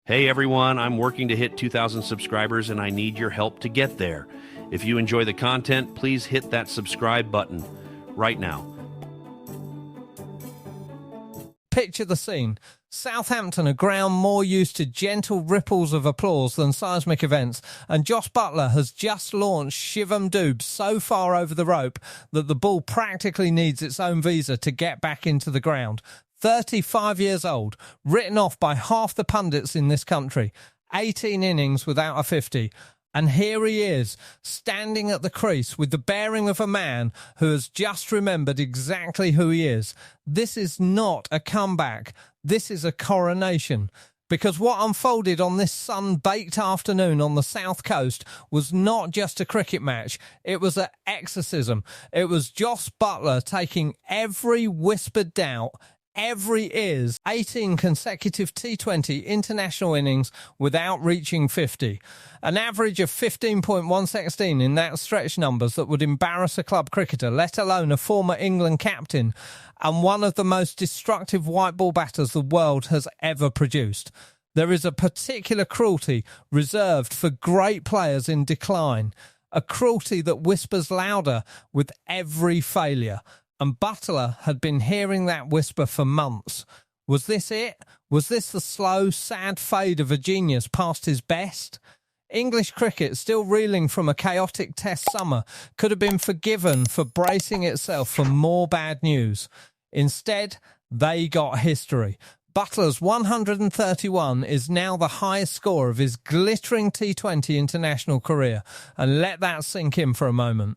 Hey everyone, I'm working to hit 2,000 subscribers and I need your help to get there. If you enjoy the content, please hit that subscribe button right now. Picture the scene. Southampton, a ground more used to gentle ripples of applause than seismic events, and Jos Buttler has just launched Shivam Dube so far over the rope that the ball practically needs its own visa to get back into the ground. 35 years old, written off by half the pundits in this country, 18 innings without a 50. And here he is, standing at the crease with the bearing of a man who has just remembered exactly who he is. This is not a comeback. This is a coronation. Because what unfolded on this sun-baked afternoon on the south coast was not just a cricket match. It was an exorcism. It was Jos Buttler taking every whispered doubt, every 18 consecutive T20 international innings without reaching 50. An average of 15.116 in that stretch numbers that would embarrass a club cricketer, let alone a former England captain, and one of the most destructive white ball batters the world has ever produced. There is a particular cruelty reserved for great players in decline, a cruelty that whispers louder with every failure. And Buttler had been hearing that whisper for months. Was this it? Was this the slow, sad fade of a genius past his best? English cricket, still reeling from a chaotic test summer, could have been forgiven for bracing itself for more bad news. Instead, they got history. Buttler's 131 is now the highest score of his glittering T20 international career. And let that sink in for a moment.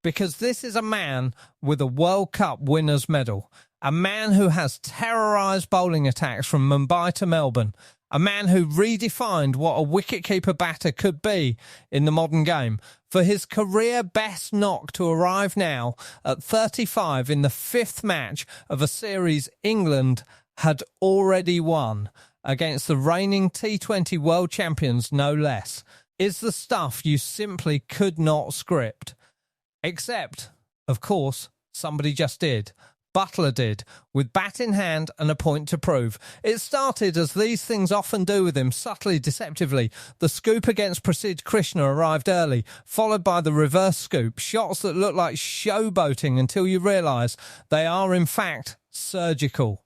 Because this is a man with a World Cup winner's medal, a man who has terrorised bowling attacks from Mumbai to Melbourne, a man who redefined what a wicketkeeper batter could be in the modern game. For his career best knock to arrive now at 35 in the fifth match of a series England had already won against the reigning T20 world champions no less, is the stuff you simply could not script. Except, of course, somebody just did. Buttler did, with bat in hand and a point to prove. It started, as these things often do with him, subtly, deceptively. The scoop against Prasidh Krishna arrived early, followed by the reverse scoop, shots that look like showboating until you realise they are, in fact, surgical.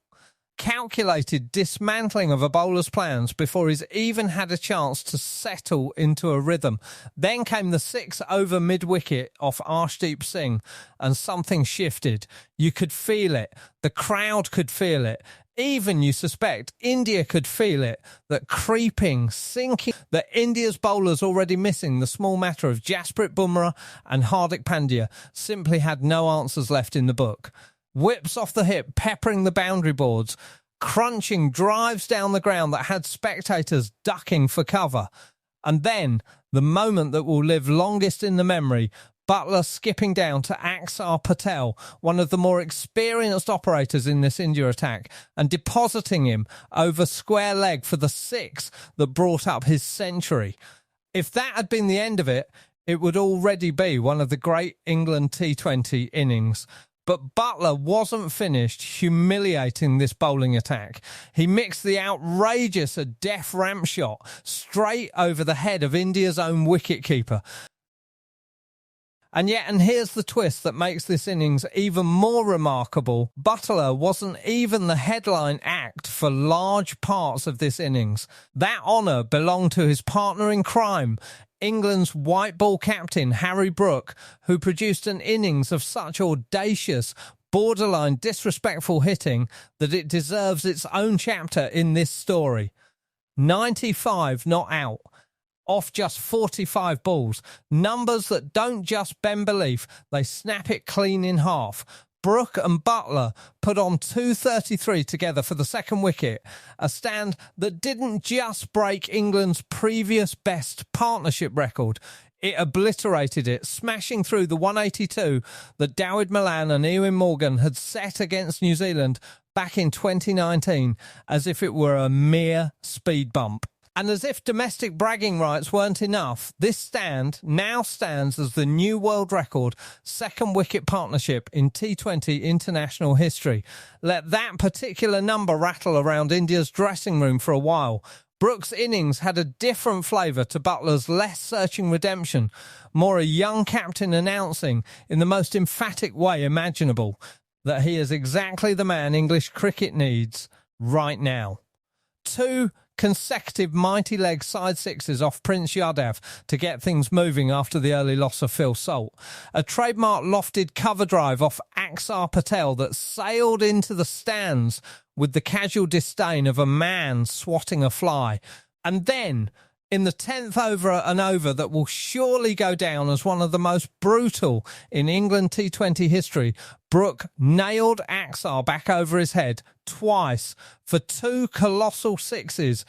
Calculated dismantling of a bowler's plans before he's even had a chance to settle into a rhythm. Then came the 6 over mid-wicket off Arshdeep Singh, and something shifted. You could feel it. The crowd could feel it. Even, you suspect, India could feel it. That creeping, sinking, that India's bowlers already missing the small matter of Jasprit Bumrah and Hardik Pandya simply had no answers left in the book. Whips off the hip, peppering the boundary boards, crunching drives down the ground that had spectators ducking for cover. And then, the moment that will live longest in the memory, Buttler skipping down to Axar Patel, one of the more experienced operators in this India attack, and depositing him over square leg for the 6 that brought up his century. If that had been the end of it, it would already be one of the great England T20 innings. But Buttler wasn't finished humiliating this bowling attack. He mixed the outrageous a deaf ramp shot straight over the head of India's own wicketkeeper. And here's the twist that makes this innings even more remarkable. Buttler wasn't even the headline act for large parts of this innings. That honour belonged to his partner in crime, England's white ball captain, Harry Brook, who produced an innings of such audacious, borderline disrespectful hitting that it deserves its own chapter in this story. 95 not out, off just 45 balls. Numbers that don't just bend belief, they snap it clean in half. Brook and Buttler put on 233 together for the second wicket, a stand that didn't just break England's previous best partnership record. It obliterated it, smashing through the 182 that Dawid Malan and Ewan Morgan had set against New Zealand back in 2019, as if it were a mere speed bump. And as if domestic bragging rights weren't enough, this stand now stands as the new world record second wicket partnership in T20 international history. Let that particular number rattle around India's dressing room for a while. Brook's innings had a different flavour to Buttler's less searching redemption, more a young captain announcing, in the most emphatic way imaginable, that he is exactly the man English cricket needs right now. 2 consecutive mighty leg side sixes off Prince Yadav to get things moving after the early loss of Phil Salt. A trademark lofted cover drive off Axar Patel that sailed into the stands with the casual disdain of a man swatting a fly. And then, in the 10th over, an over that will surely go down as one of the most brutal in England T20 history, Brook nailed Axar back over his head twice for 2 colossal sixes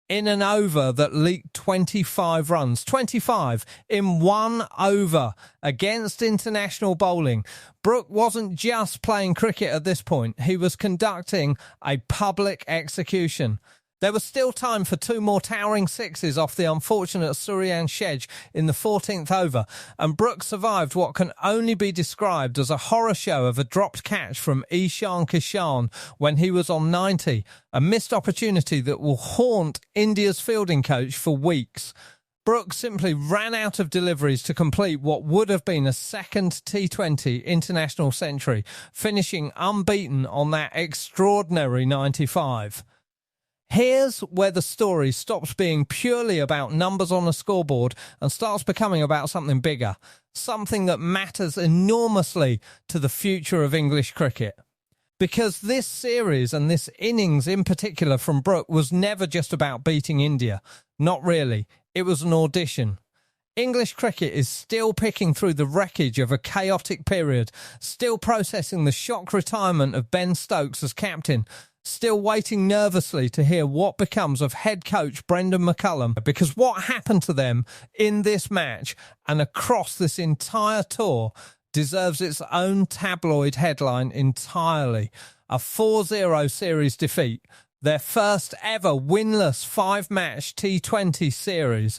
in an over that leaked 25 runs. 25 in 1 over against international bowling. Brook wasn't just playing cricket at this point. He was conducting a public execution. There was still time for 2 more towering sixes off the unfortunate Suryan Shedge in the 14th over, and Brook survived what can only be described as a horror show of a dropped catch from Ishan Kishan when he was on 90, a missed opportunity that will haunt India's fielding coach for weeks. Brook simply ran out of deliveries to complete what would have been a second T20 international century, finishing unbeaten on that extraordinary 95. Here's where the story stops being purely about numbers on a scoreboard and starts becoming about something bigger, something that matters enormously to the future of English cricket. Because this series and this innings in particular from Brook was never just about beating India. Not really. It was an audition. English cricket is still picking through the wreckage of a chaotic period, still processing the shock retirement of Ben Stokes as captain, still waiting nervously to hear what becomes of head coach Brendan McCullum, because what happened to them in this match and across this entire tour deserves its own tabloid headline entirely. A 4-0 series defeat, their first ever winless 5-match T20 series.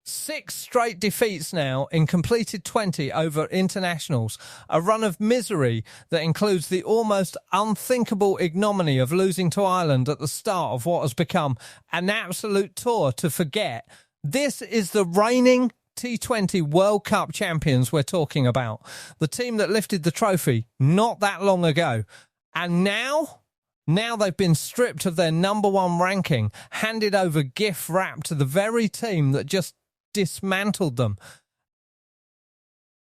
6 straight defeats now in completed 20 over internationals, a run of misery that includes the almost unthinkable ignominy of losing to Ireland at the start of what has become an absolute tour to forget. This is the reigning T20 World Cup champions we're talking about, the team that lifted the trophy not that long ago. And now they've been stripped of their #1 ranking, handed over gift wrap to the very team that just dismantled them.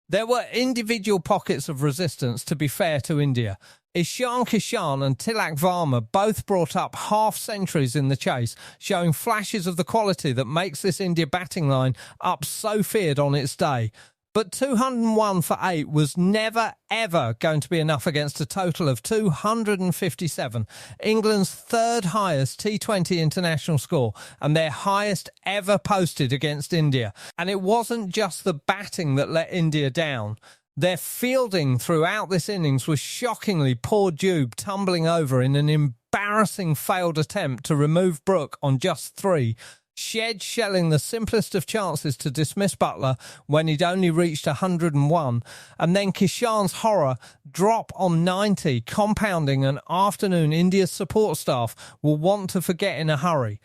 There were individual pockets of resistance, to be fair to India. Ishan Kishan and Tilak Varma both brought up half-centuries in the chase, showing flashes of the quality that makes this India batting line up so feared on its day. But 201 for 8 was never, ever going to be enough against a total of 257, England's 3rd highest T20 international score and their highest ever posted against India. And it wasn't just the batting that let India down. Their fielding throughout this innings was shockingly poor. Dube tumbling over in an embarrassing failed attempt to remove Brook on just 3. Shedge shelling the simplest of chances to dismiss Buttler when he'd only reached 101, and then Kishan's horror drop on 90, compounding an afternoon India's support staff will want to forget in a hurry.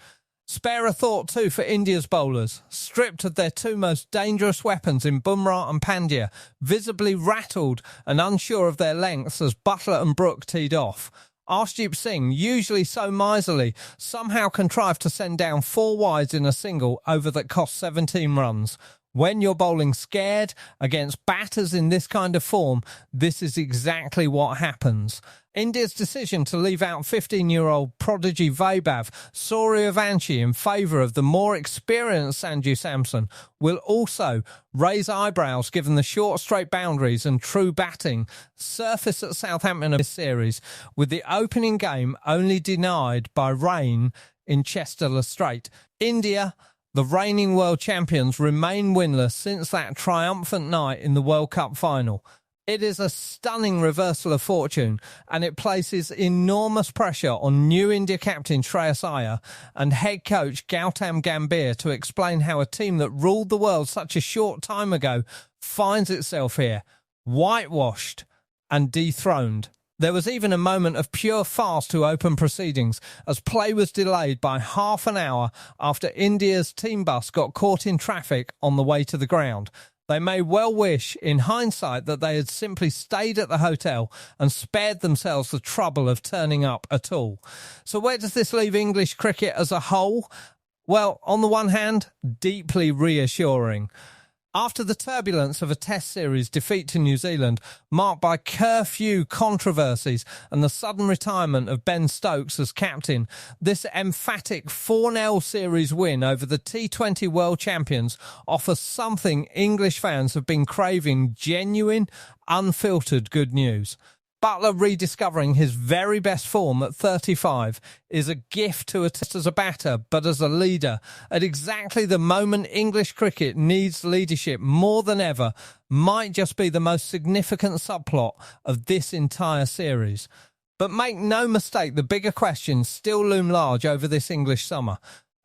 Spare a thought too for India's bowlers, stripped of their 2 most dangerous weapons in Bumrah and Pandya, visibly rattled and unsure of their lengths as Buttler and Brook teed off. Arshdeep Singh, usually so miserly, somehow contrived to send down 4 wides in a single over that cost 17 runs. When you're bowling scared against batters in this kind of form, this is exactly what happens. India's decision to leave out 15-year-old prodigy Vaibhav Sooryavanshi in favour of the more experienced Sanju Samson will also raise eyebrows given the short straight boundaries and true batting surface at Southampton of this series, with the opening game only denied by rain in Chester Le Strait. India, the reigning world champions, remain winless since that triumphant night in the World Cup final. It is a stunning reversal of fortune, and it places enormous pressure on new India captain Shreyas Iyer and head coach Gautam Gambhir to explain how a team that ruled the world such a short time ago finds itself here, whitewashed and dethroned. There was even a moment of pure farce to open proceedings as play was delayed by half an hour after India's team bus got caught in traffic on the way to the ground. They may well wish, in hindsight, that they had simply stayed at the hotel and spared themselves the trouble of turning up at all. So where does this leave English cricket as a whole? Well, on the one hand, deeply reassuring. After the turbulence of a Test series defeat to New Zealand, marked by curfew controversies and the sudden retirement of Ben Stokes as captain, this emphatic 4-0 series win over the T20 world champions offers something English fans have been craving: genuine, unfiltered good news. Buttler rediscovering his very best form at 35 is a gift to a Test as a batter, but as a leader. At exactly the moment English cricket needs leadership more than ever, might just be the most significant subplot of this entire series. But make no mistake, the bigger questions still loom large over this English summer.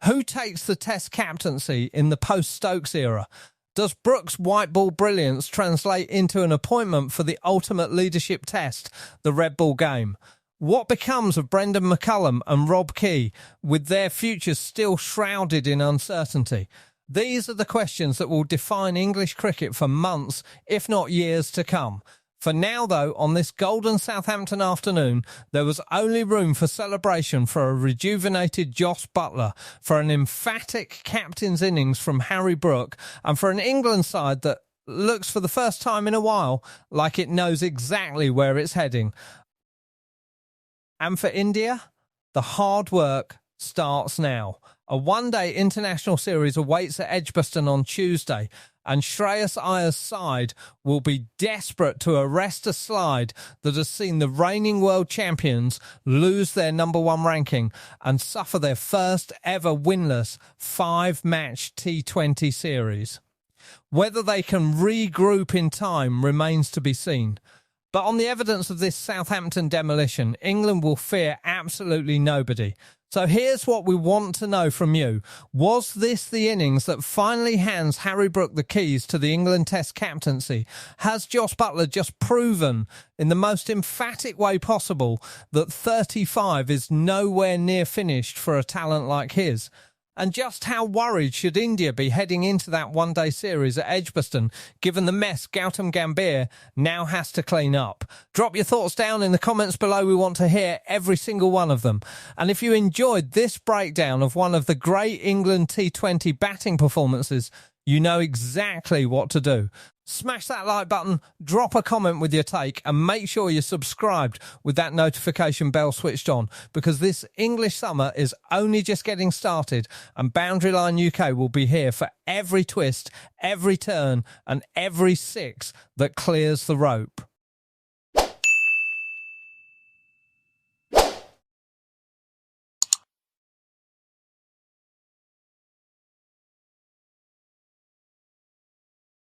Who takes the Test captaincy in the post-Stokes era? Does Brook's white ball brilliance translate into an appointment for the ultimate leadership test, the red ball game? What becomes of Brendan McCullum and Rob Key, with their futures still shrouded in uncertainty? These are the questions that will define English cricket for months, if not years to come. For now, though, on this golden Southampton afternoon, there was only room for celebration for a rejuvenated Jos Buttler, for an emphatic captain's innings from Harry Brook, and for an England side that looks for the first time in a while like it knows exactly where it's heading. And for India, the hard work starts now. A one-day international series awaits at Edgbaston on Tuesday, and Shreyas Iyer's side will be desperate to arrest a slide that has seen the reigning world champions lose their #1 ranking and suffer their first ever winless 5-match T20 series. Whether they can regroup in time remains to be seen. But on the evidence of this Southampton demolition, England will fear absolutely nobody. So here's what we want to know from you. Was this the innings that finally hands Harry Brook the keys to the England Test captaincy? Has Jos Buttler just proven in the most emphatic way possible that 35 is nowhere near finished for a talent like his? And just how worried should India be heading into that one-day series at Edgbaston, given the mess Gautam Gambhir now has to clean up? Drop your thoughts down in the comments below. We want to hear every single one of them. And if you enjoyed this breakdown of one of the great England T20 batting performances, you know exactly what to do. Smash that like button, drop a comment with your take, and make sure you're subscribed with that notification bell switched on, because this English summer is only just getting started, and Boundary Line UK will be here for every twist, every turn, and every six that clears the rope.